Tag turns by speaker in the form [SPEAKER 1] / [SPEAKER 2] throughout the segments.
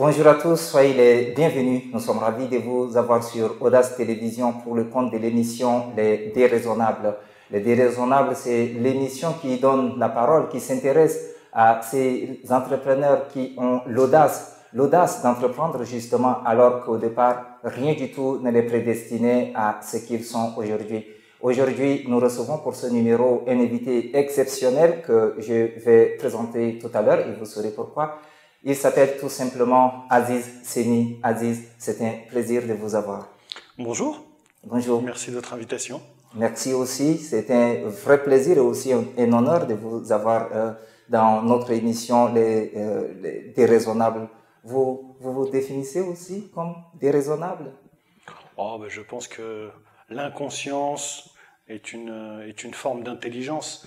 [SPEAKER 1] Bonjour à tous, soyez les bienvenus. Nous sommes ravis de vous avoir sur Audace Télévision pour le compte de l'émission Les Déraisonnables. Les Déraisonnables, c'est l'émission qui donne la parole, qui s'intéresse à ces entrepreneurs qui ont l'audace d'entreprendre justement alors qu'au départ, rien du tout ne les prédestinait à ce qu'ils sont aujourd'hui. Aujourd'hui, nous recevons pour ce numéro un invité exceptionnel que je vais présenter tout à l'heure et vous saurez pourquoi. Il s'appelle tout simplement Aziz Seni. Aziz, c'est un plaisir de vous avoir.
[SPEAKER 2] Bonjour.
[SPEAKER 1] Bonjour.
[SPEAKER 2] Merci de votre invitation.
[SPEAKER 1] Merci aussi. C'est un vrai plaisir et aussi un honneur de vous avoir dans notre émission Les Déraisonnables. Vous vous définissez aussi comme déraisonnable?
[SPEAKER 2] Je pense que l'inconscience est une forme d'intelligence.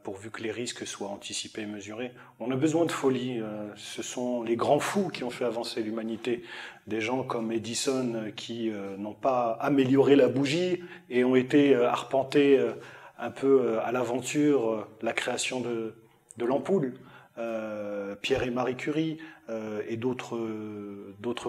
[SPEAKER 2] Pourvu que les risques soient anticipés et mesurés. On a besoin de folie. Ce sont les grands fous qui ont fait avancer l'humanité. Des gens comme Edison qui n'ont pas amélioré la bougie et ont été arpentés un peu à l'aventure la création de l'ampoule. Pierre et Marie Curie et d'autres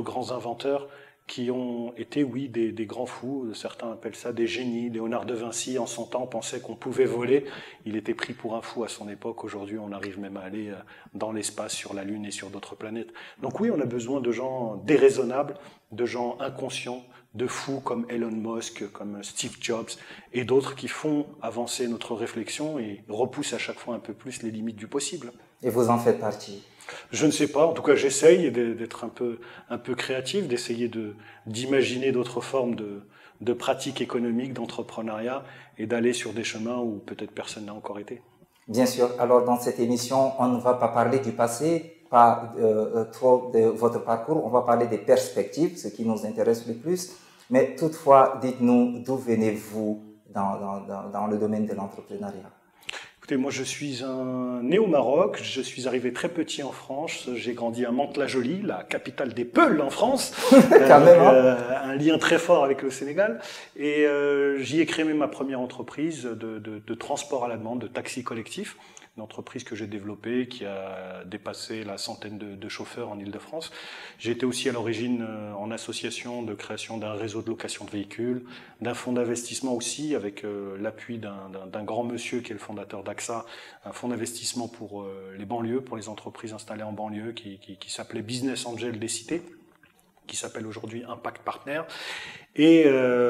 [SPEAKER 2] grands inventeurs qui ont été, oui, des grands fous. Certains appellent ça des génies. Léonard de Vinci, en son temps, pensait qu'on pouvait voler. Il était pris pour un fou à son époque. Aujourd'hui, on arrive même à aller dans l'espace, sur la Lune et sur d'autres planètes. Donc oui, on a besoin de gens déraisonnables, de gens inconscients, de fous comme Elon Musk, comme Steve Jobs et d'autres qui font avancer notre réflexion et repoussent à chaque fois un peu plus les limites du possible.
[SPEAKER 1] Et vous en faites partie?
[SPEAKER 2] Je ne sais pas, en tout cas j'essaye d'être un peu créatif, d'essayer d'imaginer d'autres formes de pratiques économiques, d'entrepreneuriat et d'aller sur des chemins où peut-être personne n'a encore été.
[SPEAKER 1] Bien sûr, alors dans cette émission, on ne va pas parler du passé, pas trop de votre parcours, on va parler des perspectives, ce qui nous intéresse le plus. Mais toutefois, dites-nous d'où venez-vous dans le domaine de l'entrepreneuriat?
[SPEAKER 2] Écoutez, moi je suis né au Maroc, je suis arrivé très petit en France, j'ai grandi à Mantes-la-Jolie, la capitale des Peuls en France,
[SPEAKER 1] Quand même,
[SPEAKER 2] un lien très fort avec le Sénégal, et j'y ai créé ma première entreprise de transport à la demande, de taxi collectif, une entreprise que j'ai développée qui a dépassé la centaine de chauffeurs en Île-de-France. J'ai été aussi à l'origine en association de création d'un réseau de location de véhicules, d'un fonds d'investissement aussi, avec l'appui d'un grand monsieur qui est le fondateur d'AXA, un fonds d'investissement pour les banlieues, pour les entreprises installées en banlieue, qui s'appelait Business Angel des cités, qui s'appelle aujourd'hui Impact Partner. Et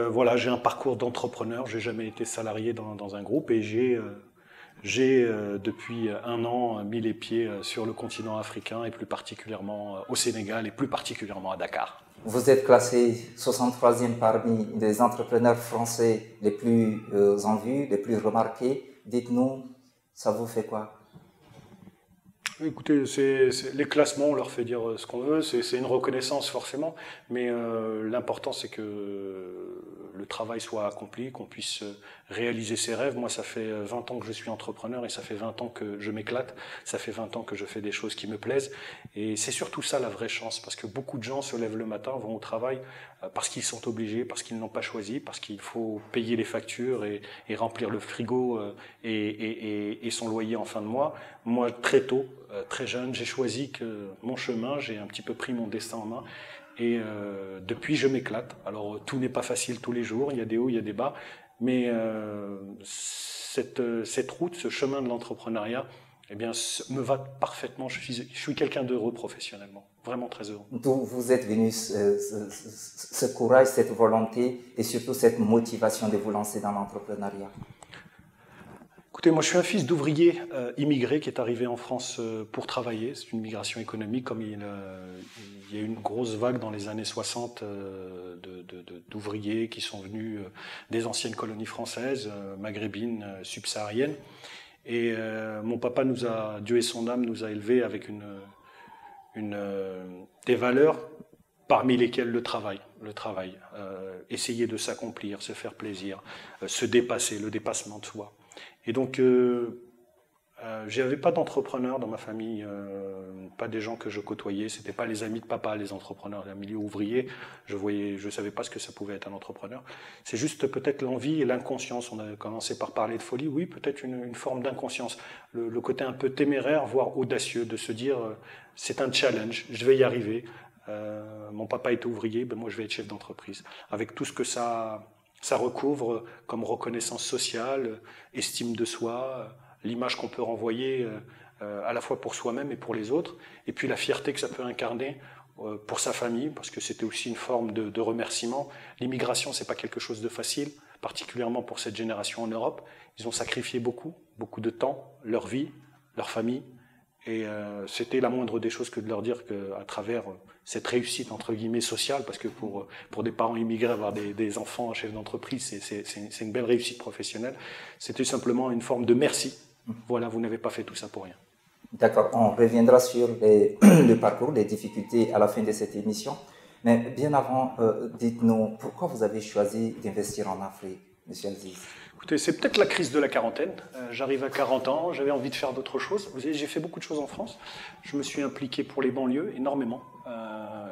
[SPEAKER 2] voilà, j'ai un parcours d'entrepreneur, j'ai jamais été salarié dans un groupe et j'ai depuis un an mis les pieds sur le continent africain et plus particulièrement au Sénégal et plus particulièrement à Dakar.
[SPEAKER 1] Vous êtes classé 63e parmi les entrepreneurs français les plus en vue, les plus remarqués. Dites-nous, ça vous fait quoi?
[SPEAKER 2] Écoutez, les classements, on leur fait dire ce qu'on veut, c'est une reconnaissance forcément, mais l'important c'est que le travail soit accompli, qu'on puisse réaliser ses rêves. Moi, ça fait 20 ans que je suis entrepreneur et ça fait 20 ans que je m'éclate, ça fait 20 ans que je fais des choses qui me plaisent et c'est surtout ça la vraie chance, parce que beaucoup de gens se lèvent le matin, vont au travail parce qu'ils sont obligés, parce qu'ils n'ont pas choisi, parce qu'il faut payer les factures et remplir le frigo et son loyer en fin de mois. Moi, très tôt, très jeune, j'ai choisi que mon chemin, j'ai un petit peu pris mon destin en main et depuis je m'éclate. Alors tout n'est pas facile tous les jours, il y a des hauts, il y a des bas, mais cette route, ce chemin de l'entrepreneuriat, eh bien, me va parfaitement. Je suis quelqu'un d'heureux professionnellement, vraiment très heureux.
[SPEAKER 1] D'où vous êtes venu ce courage, cette volonté et surtout cette motivation de vous lancer dans l'entrepreneuriat?
[SPEAKER 2] Écoutez, moi je suis un fils d'ouvrier immigré qui est arrivé en France pour travailler. C'est une migration économique, comme il y a eu une grosse vague dans les années 60 d'ouvriers qui sont venus des anciennes colonies françaises, maghrébines, subsahariennes. Et mon papa Dieu et son âme, nous a élevés avec des valeurs parmi lesquelles le travail, essayer de s'accomplir, se faire plaisir, se dépasser, le dépassement de soi. Et donc, j'avais pas d'entrepreneurs dans ma famille, pas des gens que je côtoyais, c'était pas les amis de papa, les entrepreneurs d'un milieu ouvrier. Je savais pas ce que ça pouvait être un entrepreneur. C'est juste peut-être l'envie et l'inconscience. On a commencé par parler de folie, oui, peut-être une forme d'inconscience. Le côté un peu téméraire, voire audacieux, de se dire c'est un challenge, je vais y arriver. mon papa était ouvrier, ben moi je vais être chef d'entreprise. Avec tout ce que ça recouvre comme reconnaissance sociale, estime de soi, l'image qu'on peut renvoyer à la fois pour soi-même et pour les autres, et puis la fierté que ça peut incarner pour sa famille, parce que c'était aussi une forme de remerciement. L'immigration, c'est pas quelque chose de facile, particulièrement pour cette génération en Europe. Ils ont sacrifié beaucoup de temps, leur vie, leur famille, et c'était la moindre des choses que de leur dire qu'à travers cette réussite entre guillemets sociale, parce que pour des parents immigrés, avoir des enfants chefs d'entreprise, c'est une belle réussite professionnelle, c'était simplement une forme de merci. Voilà, vous n'avez pas fait tout ça pour rien.
[SPEAKER 1] D'accord, on reviendra sur le parcours, les difficultés à la fin de cette émission. Mais bien avant, dites-nous, pourquoi vous avez choisi d'investir en Afrique, M. Aziz?
[SPEAKER 2] Écoutez, c'est peut-être la crise de la quarantaine. J'arrive à 40 ans, j'avais envie de faire d'autres choses. Vous savez, j'ai fait beaucoup de choses en France. Je me suis impliqué pour les banlieues, énormément.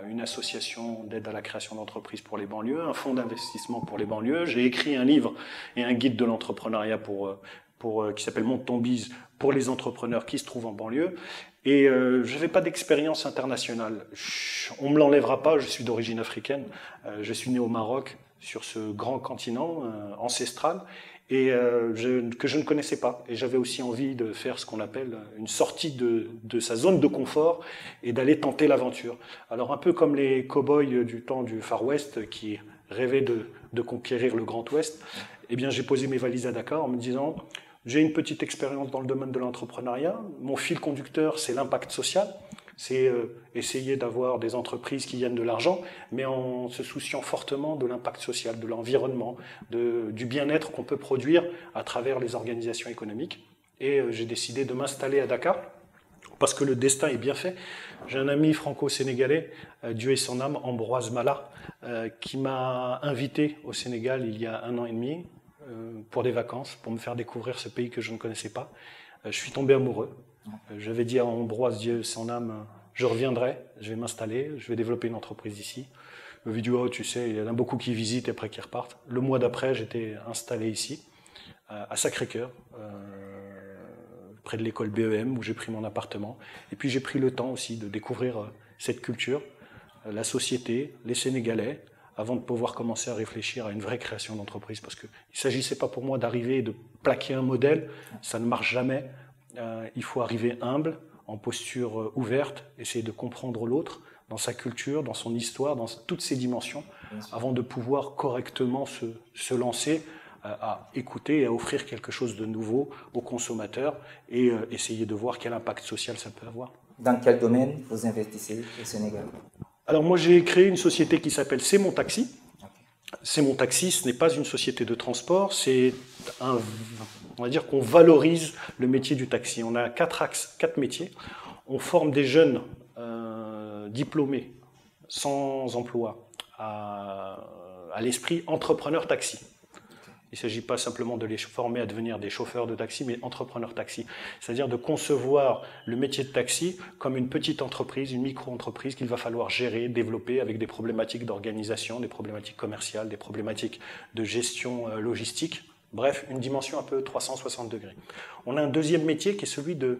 [SPEAKER 2] Une association d'aide à la création d'entreprises pour les banlieues, un fonds d'investissement pour les banlieues. J'ai écrit un livre et un guide de l'entrepreneuriat qui s'appelle Monte ton bise pour les entrepreneurs qui se trouvent en banlieue. Et je n'avais pas d'expérience internationale. On ne me l'enlèvera pas, je suis d'origine africaine. Je suis né au Maroc, sur ce grand continent ancestral, et que je ne connaissais pas. Et j'avais aussi envie de faire ce qu'on appelle une sortie de sa zone de confort et d'aller tenter l'aventure. Alors un peu comme les cow-boys du temps du Far West qui rêvaient de conquérir le Grand Ouest, eh bien j'ai posé mes valises à Dakar en me disant j'ai une petite expérience dans le domaine de l'entrepreneuriat, mon fil conducteur c'est l'impact social, c'est essayer d'avoir des entreprises qui gagnent de l'argent, mais en se souciant fortement de l'impact social, de l'environnement, du bien-être qu'on peut produire à travers les organisations économiques. Et j'ai décidé de m'installer à Dakar, parce que le destin est bien fait. J'ai un ami franco-sénégalais, Dieu et son âme, Ambroise Mala, qui m'a invité au Sénégal il y a 1 an et demi, pour des vacances, pour me faire découvrir ce pays que je ne connaissais pas. Je suis tombé amoureux. J'avais dit à Ambroise, Dieu, son âme, je reviendrai, je vais m'installer, je vais développer une entreprise ici. Il m'a dit, oh, tu sais, il y en a beaucoup qui visitent et après qui repartent. Le mois d'après, j'étais installé ici, à Sacré-Cœur, près de l'école BEM, où j'ai pris mon appartement. Et puis j'ai pris le temps aussi de découvrir cette culture, la société, les Sénégalais, avant de pouvoir commencer à réfléchir à une vraie création d'entreprise. Parce qu'il ne s'agissait pas pour moi d'arriver et de plaquer un modèle, ça ne marche jamais. Il faut arriver humble, en posture ouverte, essayer de comprendre l'autre, dans sa culture, dans son histoire, dans toutes ses dimensions, avant de pouvoir correctement se lancer à écouter et à offrir quelque chose de nouveau aux consommateurs et essayer de voir quel impact social ça peut avoir.
[SPEAKER 1] Dans quel domaine vous investissez au Sénégal?
[SPEAKER 2] Alors moi j'ai créé une société qui s'appelle C'est mon taxi. C'est mon taxi, ce n'est pas une société de transport, on va dire qu'on valorise le métier du taxi. On a 4 axes, 4 métiers. On forme des jeunes diplômés, sans emploi, à l'esprit entrepreneur taxi. Il ne s'agit pas simplement de les former à devenir des chauffeurs de taxi, mais entrepreneurs taxi. C'est-à-dire de concevoir le métier de taxi comme une petite entreprise, une micro-entreprise qu'il va falloir gérer, développer avec des problématiques d'organisation, des problématiques commerciales, des problématiques de gestion logistique. Bref, une dimension un peu 360 degrés. On a un deuxième métier qui est celui de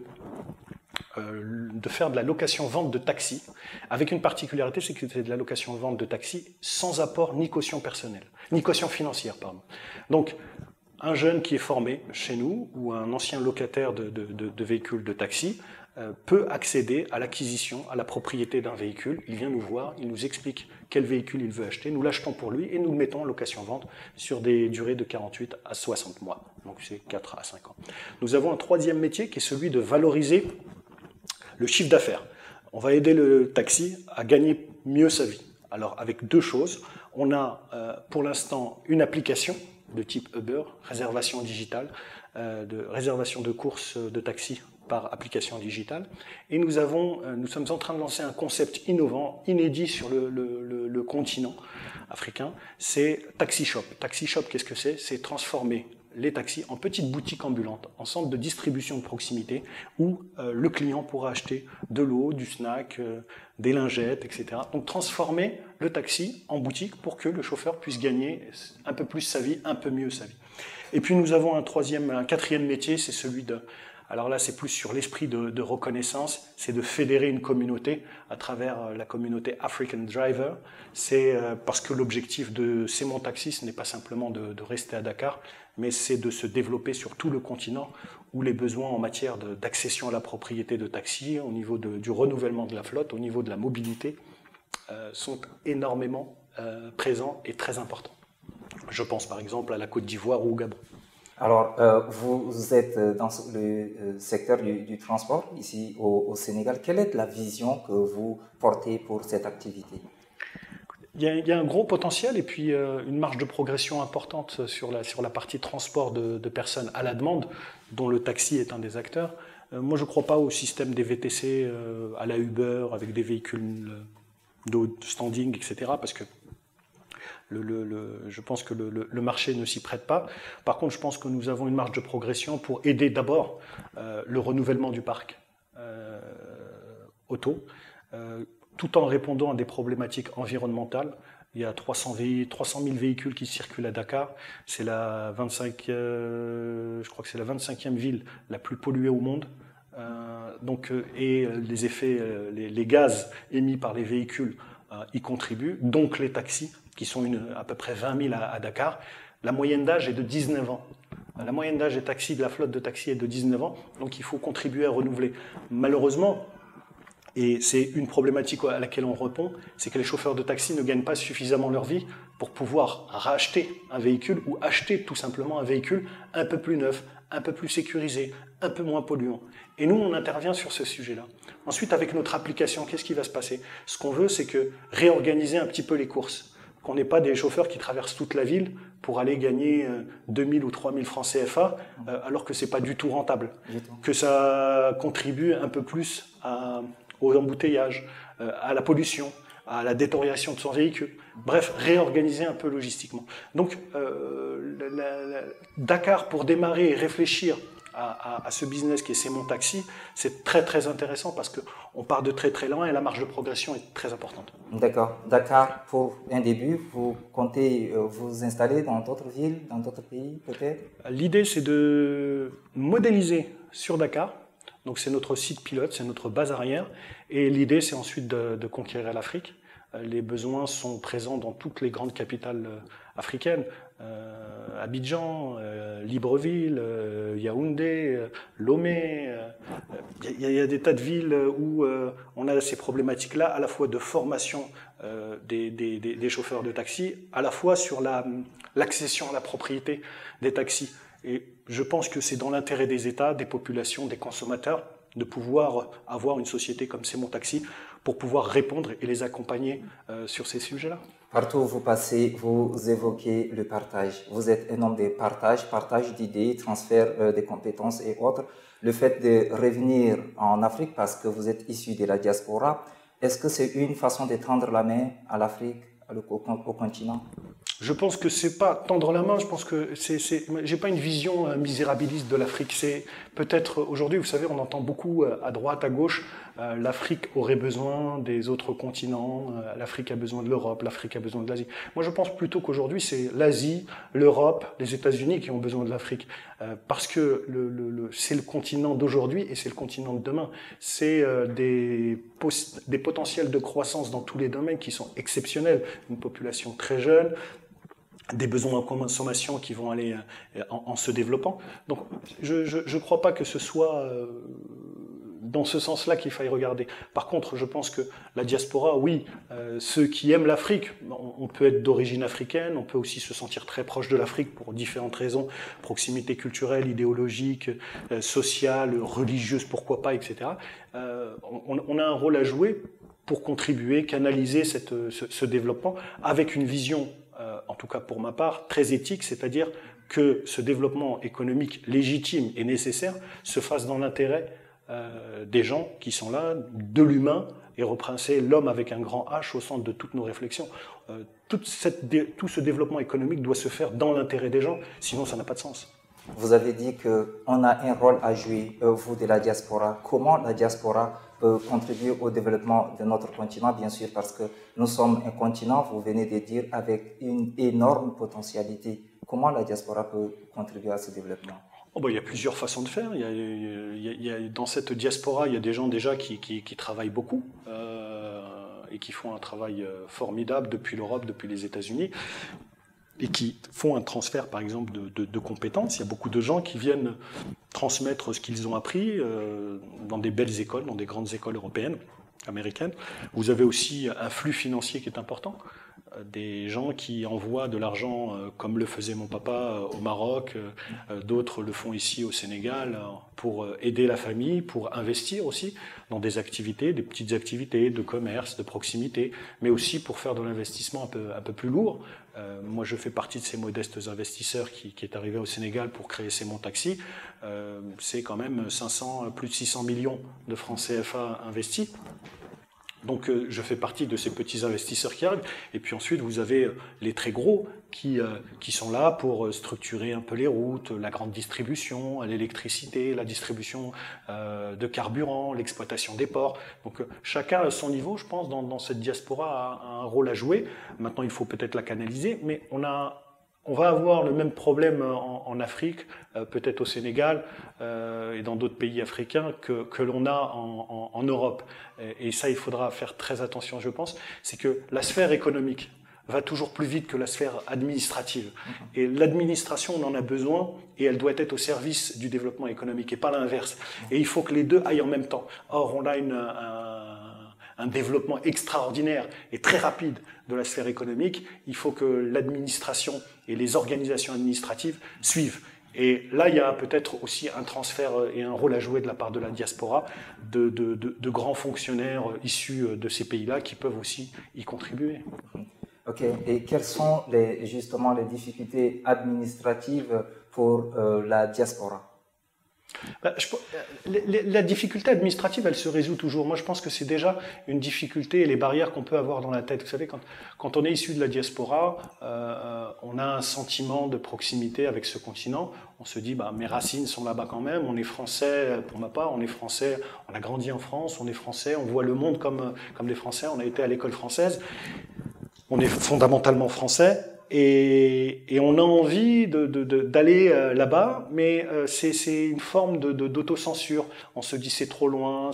[SPEAKER 2] faire de la location-vente de taxi, avec une particularité, c'est que c'est de la location-vente de taxi sans apport ni caution personnelle, ni caution financière, pardon. Donc, un jeune qui est formé chez nous, ou un ancien locataire de véhicules de taxi, peut accéder à l'acquisition, à la propriété d'un véhicule. Il vient nous voir, il nous explique quel véhicule il veut acheter, nous l'achetons pour lui et nous le mettons en location-vente sur des durées de 48 à 60 mois. Donc c'est 4 à 5 ans. Nous avons un troisième métier qui est celui de valoriser le chiffre d'affaires. On va aider le taxi à gagner mieux sa vie. Alors avec 2 choses, on a pour l'instant une application de type Uber, réservation digitale, réservation de courses de taxi par application digitale. Et nous sommes en train de lancer un concept innovant, inédit sur le continent africain, c'est Taxi Shop. Taxi Shop, qu'est-ce que c'est? C'est transformer les taxis en petites boutiques ambulantes, en centre de distribution de proximité, où le client pourra acheter de l'eau, du snack, des lingettes, etc. Donc transformer le taxi en boutique pour que le chauffeur puisse gagner un peu plus sa vie, un peu mieux sa vie. Et puis nous avons un 4e métier, c'est celui Alors là, c'est plus sur l'esprit de reconnaissance, c'est de fédérer une communauté à travers la communauté African Driver. C'est parce que l'objectif de C'est mon taxi, ce n'est pas simplement de rester à Dakar, mais c'est de se développer sur tout le continent où les besoins en matière d'accession à la propriété de taxi, au niveau du renouvellement de la flotte, au niveau de la mobilité, sont énormément présents et très importants. Je pense par exemple à la Côte d'Ivoire ou au Gabon.
[SPEAKER 1] Alors, vous êtes dans le secteur du transport ici au Sénégal. Quelle est la vision que vous portez pour cette activité?
[SPEAKER 2] Il y a un gros potentiel et puis une marge de progression importante sur la partie transport de personnes à la demande, dont le taxi est un des acteurs. Moi, je ne crois pas au système des VTC à la Uber avec des véhicules de standing, etc. parce que je pense que le marché ne s'y prête pas. Par contre, je pense que nous avons une marge de progression pour aider d'abord le renouvellement du parc auto, tout en répondant à des problématiques environnementales. Il y a 300 000 véhicules qui circulent à Dakar. C'est je crois que c'est la 25e ville la plus polluée au monde. Et les effets, les gaz émis par les véhicules y contribuent, donc les taxis, qui sont à peu près 20 000 à Dakar. La moyenne d'âge est de 19 ans. La moyenne d'âge de la flotte de taxis est de 19 ans, donc il faut contribuer à renouveler. Malheureusement, et c'est une problématique à laquelle on répond, c'est que les chauffeurs de taxi ne gagnent pas suffisamment leur vie pour pouvoir racheter un véhicule ou acheter tout simplement un véhicule un peu plus neuf, un peu plus sécurisé, un peu moins polluant. Et nous, on intervient sur ce sujet-là. Ensuite, avec notre application, qu'est-ce qui va se passer? Ce qu'on veut, c'est réorganiser un petit peu les courses. Qu'on n'ait pas des chauffeurs qui traversent toute la ville pour aller gagner 2000 ou 3000 francs CFA, alors que ce n'est pas du tout rentable. Que ça contribue un peu plus aux embouteillages, à la pollution, à la détérioration de son véhicule. Bref, réorganiser un peu logistiquement. Donc, Dakar, pour démarrer et réfléchir à ce business qui est C'est mon taxi, c'est très très intéressant parce qu'on part de très très loin et la marge de progression est très importante.
[SPEAKER 1] D'accord. Dakar, pour un début, vous comptez vous installer dans d'autres villes, dans d'autres pays peut-être?
[SPEAKER 2] L'idée, c'est de modéliser sur Dakar. Donc c'est notre site pilote, c'est notre base arrière. Et l'idée, c'est ensuite de conquérir l'Afrique. Les besoins sont présents dans toutes les grandes capitales africaines. Abidjan, Libreville, Yaoundé, Lomé. Il y a des tas de villes où on a ces problématiques-là, à la fois de formation des chauffeurs de taxi, à la fois sur l'accession à la propriété des taxis. Et je pense que c'est dans l'intérêt des États, des populations, des consommateurs, de pouvoir avoir une société comme C'est mon taxi pour pouvoir répondre et les accompagner sur ces sujets-là.
[SPEAKER 1] Partout où vous passez, vous évoquez le partage. Vous êtes un homme de partage d'idées, transfert des compétences et autres. Le fait de revenir en Afrique parce que vous êtes issu de la diaspora, est-ce que c'est une façon de tendre la main à l'Afrique, au continent?
[SPEAKER 2] Je pense que c'est pas tendre la main, je pense que j'ai pas une vision misérabiliste de l'Afrique. C'est peut-être aujourd'hui, vous savez, on entend beaucoup à droite, à gauche, l'Afrique aurait besoin des autres continents, l'Afrique a besoin de l'Europe, l'Afrique a besoin de l'Asie. Moi, je pense plutôt qu'aujourd'hui, c'est l'Asie, l'Europe, les États-Unis qui ont besoin de l'Afrique. Parce que c'est le continent d'aujourd'hui et c'est le continent de demain. C'est des potentiels de croissance dans tous les domaines qui sont exceptionnels. Une population très jeune, des besoins en consommation qui vont aller en se développant. Donc, je ne crois pas que ce soit dans ce sens-là qu'il faille regarder. Par contre, je pense que la diaspora, oui, ceux qui aiment l'Afrique, on peut être d'origine africaine, on peut aussi se sentir très proche de l'Afrique pour différentes raisons, proximité culturelle, idéologique, sociale, religieuse, pourquoi pas, etc. On a un rôle à jouer pour contribuer, canaliser ce développement avec une vision, en tout cas pour ma part, très éthique, c'est-à-dire que ce développement économique légitime et nécessaire se fasse dans l'intérêt des gens qui sont là, de l'humain, et repenser l'homme avec un grand H au centre de toutes nos réflexions. Tout ce développement économique doit se faire dans l'intérêt des gens, sinon ça n'a pas de sens.
[SPEAKER 1] Vous avez dit qu'on a un rôle à jouer, vous de la diaspora. Comment la diaspora peut contribuer au développement de notre continent, bien sûr, parce que nous sommes un continent, vous venez de dire, avec une énorme potentialité. Comment la diaspora peut contribuer à ce développement?
[SPEAKER 2] Oh bah, il y a plusieurs façons de faire. Dans cette diaspora, il y a des gens déjà qui travaillent beaucoup et qui font un travail formidable depuis l'Europe, depuis les États-Unis, et qui font un transfert, par exemple, de compétences. Il y a beaucoup de gens qui viennent transmettre ce qu'ils ont appris dans des belles écoles, dans des grandes écoles européennes, américaines. Vous avez aussi un flux financier qui est important. Des gens qui envoient de l'argent, comme le faisait mon papa au Maroc, d'autres le font ici au Sénégal, pour aider la famille, pour investir aussi dans des activités, des petites activités de commerce, de proximité, mais aussi pour faire de l'investissement un peu plus lourd. Moi, je fais partie de ces modestes investisseurs qui est arrivé au Sénégal pour créer Mon Taxi. C'est quand même plus de 600 millions de francs CFA investis. Donc je fais partie de ces petits investisseurs qui arrivent. Et puis ensuite, vous avez les très gros qui sont là pour structurer un peu les routes, la grande distribution, l'électricité, la distribution de carburant, l'exploitation des ports. Donc chacun à son niveau, je pense, dans cette diaspora a un rôle à jouer. Maintenant, il faut peut-être la canaliser, mais on va avoir le même problème en Afrique, peut-être au Sénégal et dans d'autres pays africains que l'on a en Europe. Et ça, il faudra faire très attention, je pense. C'est que la sphère économique va toujours plus vite que la sphère administrative. Et l'administration, on en a besoin et elle doit être au service du développement économique et pas l'inverse. Et il faut que les deux aillent en même temps. Or, on a un développement extraordinaire et très rapide de la sphère économique, il faut que l'administration et les organisations administratives suivent. Et là, il y a peut-être aussi un transfert et un rôle à jouer de la part de la diaspora, de grands fonctionnaires issus de ces pays-là qui peuvent aussi y contribuer.
[SPEAKER 1] Ok, et quelles sont justement les difficultés administratives pour la diaspora?
[SPEAKER 2] La difficulté administrative, elle se résout toujours. Moi, je pense que c'est déjà une difficulté et les barrières qu'on peut avoir dans la tête. Vous savez, quand on est issu de la diaspora, on a un sentiment de proximité avec ce continent. On se dit, mes racines sont là-bas quand même. On est français, pour ma part, on est français. On a grandi en France, on est français. On voit le monde comme les Français. On a été à l'école française. On est fondamentalement français. Et on a envie d'aller là-bas, mais c'est une forme d'autocensure. On se dit c'est trop loin,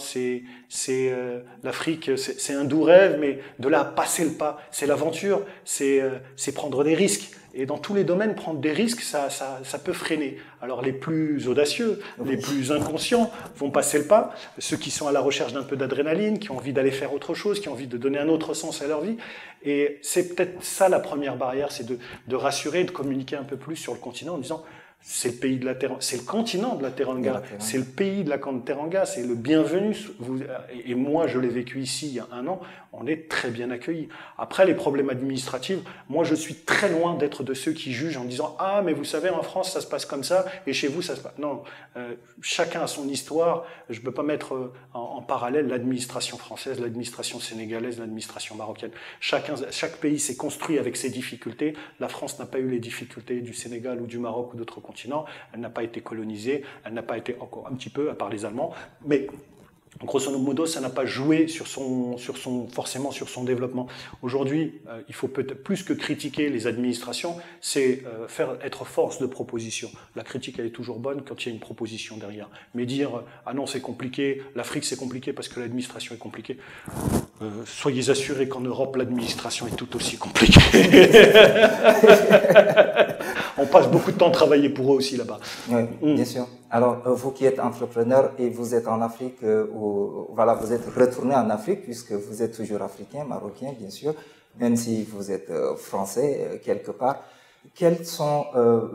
[SPEAKER 2] l'Afrique, c'est un doux rêve, mais de là à passer le pas, c'est l'aventure, c'est prendre des risques. Et dans tous les domaines, prendre des risques, ça peut freiner. Alors les plus audacieux, les plus inconscients vont passer le pas. Ceux qui sont à la recherche d'un peu d'adrénaline, qui ont envie d'aller faire autre chose, qui ont envie de donner un autre sens à leur vie. Et c'est peut-être ça la première barrière, c'est de rassurer, de communiquer un peu plus sur le continent en disant c'est le pays de la Teranga, c'est le continent de la Teranga, c'est le pays de la Teranga, c'est le bienvenu. Et moi, je l'ai vécu ici il y a 1 an, on est très bien accueillis. Après, les problèmes administratifs, moi, je suis très loin d'être de ceux qui jugent en disant « Ah, mais vous savez, en France, ça se passe comme ça, et chez vous, ça se passe... » Non, chacun a son histoire. Je ne peux pas mettre en parallèle l'administration française, l'administration sénégalaise, l'administration marocaine. Chaque pays s'est construit avec ses difficultés. La France n'a pas eu les difficultés du Sénégal ou du Maroc ou d'autres continent, elle n'a pas été colonisée, elle n'a pas été encore un petit peu, à part les Allemands, mais grosso modo, ça n'a pas joué forcément sur son développement. Aujourd'hui, il faut peut-être plus que critiquer les administrations, c'est être force de proposition. La critique, elle est toujours bonne quand il y a une proposition derrière. Mais dire « Ah non, c'est compliqué, l'Afrique c'est compliqué parce que l'administration est compliquée », soyez assurés qu'en Europe, l'administration est tout aussi compliquée. On passe beaucoup de temps à travailler pour eux aussi là-bas.
[SPEAKER 1] Oui, bien sûr. Alors, vous qui êtes entrepreneur et vous êtes en Afrique, voilà, vous êtes retourné en Afrique puisque vous êtes toujours africain, marocain, bien sûr, même si vous êtes français quelque part. Quelles sont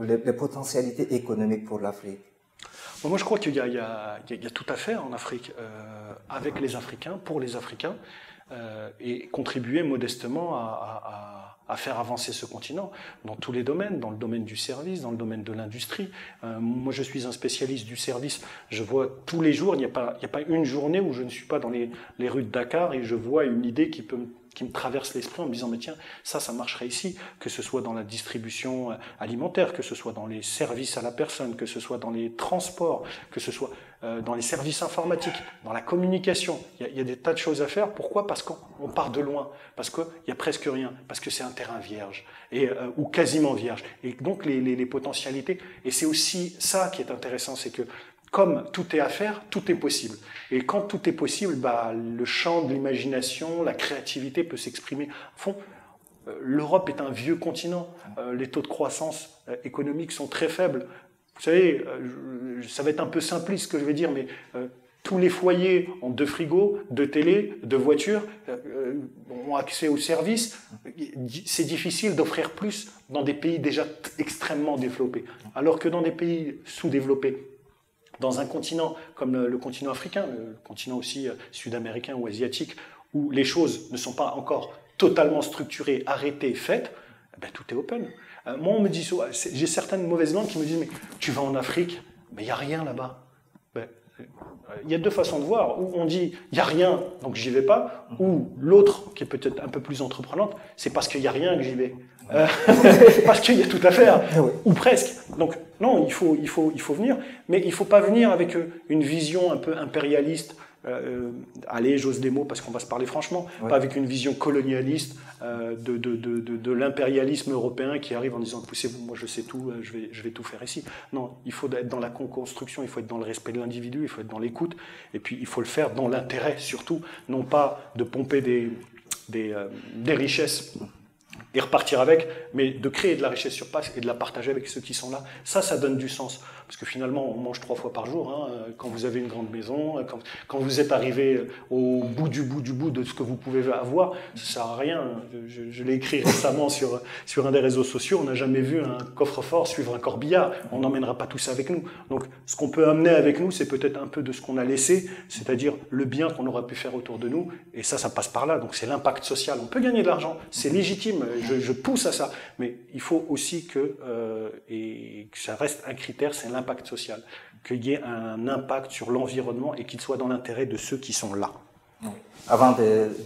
[SPEAKER 1] les potentialités économiques pour l'Afrique?
[SPEAKER 2] Moi, je crois qu'il y a tout à faire en Afrique, avec les Africains, pour les Africains, et contribuer modestement à faire avancer ce continent dans tous les domaines, dans le domaine du service, dans le domaine de l'industrie. Moi, je suis un spécialiste du service. Je vois tous les jours, il n'y a pas une journée où je ne suis pas dans les rues de Dakar et je vois une idée qui peut me traverse l'esprit en me disant, mais tiens, ça marcherait ici, que ce soit dans la distribution alimentaire, que ce soit dans les services à la personne, que ce soit dans les transports, que ce soit dans les services informatiques, dans la communication. Il y a des tas de choses à faire. Pourquoi? Parce qu'on part de loin, parce qu'il n'y a presque rien, parce que c'est un terrain vierge, ou quasiment vierge. Et donc les potentialités, et c'est aussi ça qui est intéressant, c'est que comme tout est à faire, tout est possible. Et quand tout est possible, le champ de l'imagination, la créativité peut s'exprimer. Au fond, l'Europe est un vieux continent. Les taux de croissance économique sont très faibles. Vous savez, ça va être un peu simpliste ce que je vais dire, mais tous les foyers ont 2 frigos, 2 télés, 2 voitures, ont accès aux services. C'est difficile d'offrir plus dans des pays déjà extrêmement développés. Alors que dans des pays sous-développés, dans un continent comme le continent africain, le continent aussi sud-américain ou asiatique, où les choses ne sont pas encore totalement structurées, arrêtées, faites, tout est open. Moi, on me dit, j'ai certaines mauvaises langues qui me disent, mais tu vas en Afrique, mais il n'y a rien là-bas. Il y a 2 façons de voir. Ou on dit, il n'y a rien, donc j'y vais pas. Ou l'autre, qui est peut-être un peu plus entreprenante, c'est parce qu'il n'y a rien que j'y vais. Parce qu'il y a tout à faire, ou presque. Donc non, il faut venir, mais il ne faut pas venir avec une vision un peu impérialiste. Allez, j'ose des mots parce qu'on va se parler franchement, pas avec une vision colonialiste de l'impérialisme européen qui arrive en disant poussez-vous, moi je sais tout, je vais tout faire ici. Non, il faut être dans la co-construction, il faut être dans le respect de l'individu, il faut être dans l'écoute, et puis il faut le faire dans l'intérêt surtout, non pas de pomper des richesses et repartir avec, mais de créer de la richesse sur place et de la partager avec ceux qui sont là. Ça donne du sens. Parce que finalement, on mange 3 fois par jour. Hein, quand vous avez une grande maison, quand vous êtes arrivé au bout du bout de ce que vous pouvez avoir, ça ne sert à rien. Je l'ai écrit récemment sur un des réseaux sociaux. On n'a jamais vu un coffre-fort suivre un corbillard. On n'emmènera pas tout ça avec nous. Donc, ce qu'on peut amener avec nous, c'est peut-être un peu de ce qu'on a laissé, c'est-à-dire le bien qu'on aura pu faire autour de nous. Et ça passe par là. Donc, c'est l'impact social. On peut gagner de l'argent. C'est légitime. Je pousse à ça. Mais il faut aussi que ça reste un critère, c'est l'impact social. Qu'il y ait un impact sur l'environnement et qu'il soit dans l'intérêt de ceux qui sont là.
[SPEAKER 1] Avant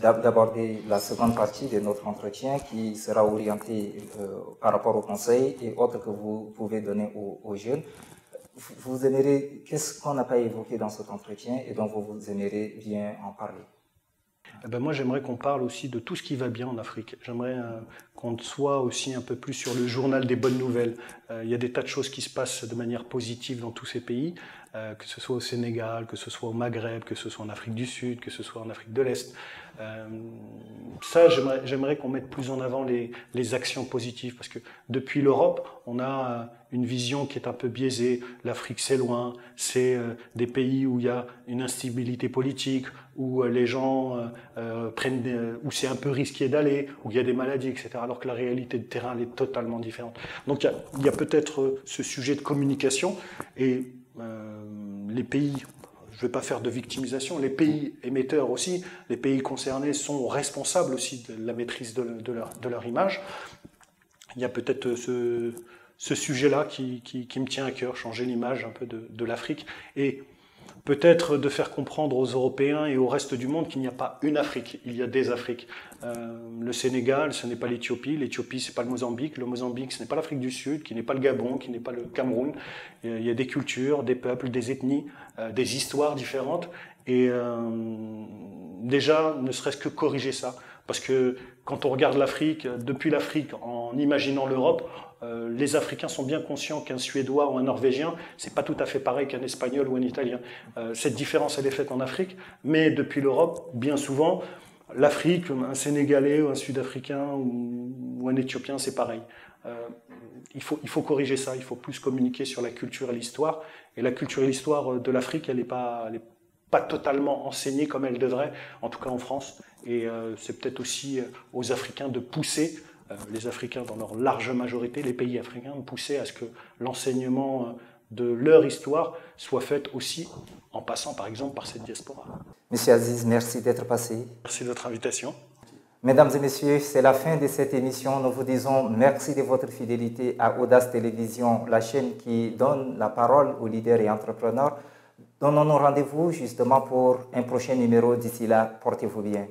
[SPEAKER 1] d'aborder la seconde partie de notre entretien qui sera orientée par rapport aux conseils et autres que vous pouvez donner aux jeunes, vous aimeriez, qu'est-ce qu'on n'a pas évoqué dans cet entretien et dont vous aimeriez bien en parler?
[SPEAKER 2] Moi, j'aimerais qu'on parle aussi de tout ce qui va bien en Afrique. J'aimerais qu'on soit aussi un peu plus sur le journal des bonnes nouvelles. Il y a des tas de choses qui se passent de manière positive dans tous ces pays, que ce soit au Sénégal, que ce soit au Maghreb, que ce soit en Afrique du Sud, que ce soit en Afrique de l'Est. Ça, j'aimerais qu'on mette plus en avant les actions positives, parce que depuis l'Europe, on a une vision qui est un peu biaisée. L'Afrique, c'est loin, c'est des pays où il y a une instabilité politique, où les gens où c'est un peu risqué d'aller, où il y a des maladies, etc. Alors que la réalité de terrain, elle est totalement différente. Donc il y a peut-être ce sujet de communication, et les pays... Je ne vais pas faire de victimisation. Les pays émetteurs aussi, les pays concernés sont responsables aussi de la maîtrise de leur image. Il y a peut-être ce sujet-là qui me tient à cœur, changer l'image un peu de l'Afrique. Et peut-être de faire comprendre aux Européens et au reste du monde qu'il n'y a pas une Afrique, il y a des Afriques. Le Sénégal, ce n'est pas l'Éthiopie, ce n'est pas le Mozambique, ce n'est pas l'Afrique du Sud, qui n'est pas le Gabon, qui n'est pas le Cameroun. Il y a des cultures, des peuples, des ethnies, des histoires différentes. Et déjà, ne serait-ce que corriger ça. Parce que quand on regarde l'Afrique, depuis l'Afrique, en imaginant l'Europe, les Africains sont bien conscients qu'un Suédois ou un Norvégien, c'est pas tout à fait pareil qu'un Espagnol ou un Italien. Cette différence, elle est faite en Afrique, mais depuis l'Europe, bien souvent, l'Afrique, un Sénégalais ou un Sud-Africain ou un Éthiopien, c'est pareil. Il faut corriger ça, il faut plus communiquer sur la culture et l'histoire. Et la culture et l'histoire de l'Afrique, elle n'est pas totalement enseignée comme elle devrait, en tout cas en France. Et c'est peut-être aussi aux Africains de pousser, les Africains dans leur large majorité, les pays africains, de pousser à ce que l'enseignement de leur histoire soit fait aussi en passant par exemple par cette diaspora.
[SPEAKER 1] Monsieur Aziz, merci d'être passé.
[SPEAKER 2] Merci de votre invitation.
[SPEAKER 1] Mesdames et messieurs, c'est la fin de cette émission. Nous vous disons merci de votre fidélité à Audace Télévision, la chaîne qui donne la parole aux leaders et entrepreneurs. Donnons-nous rendez-vous justement pour un prochain numéro. D'ici là, portez-vous bien.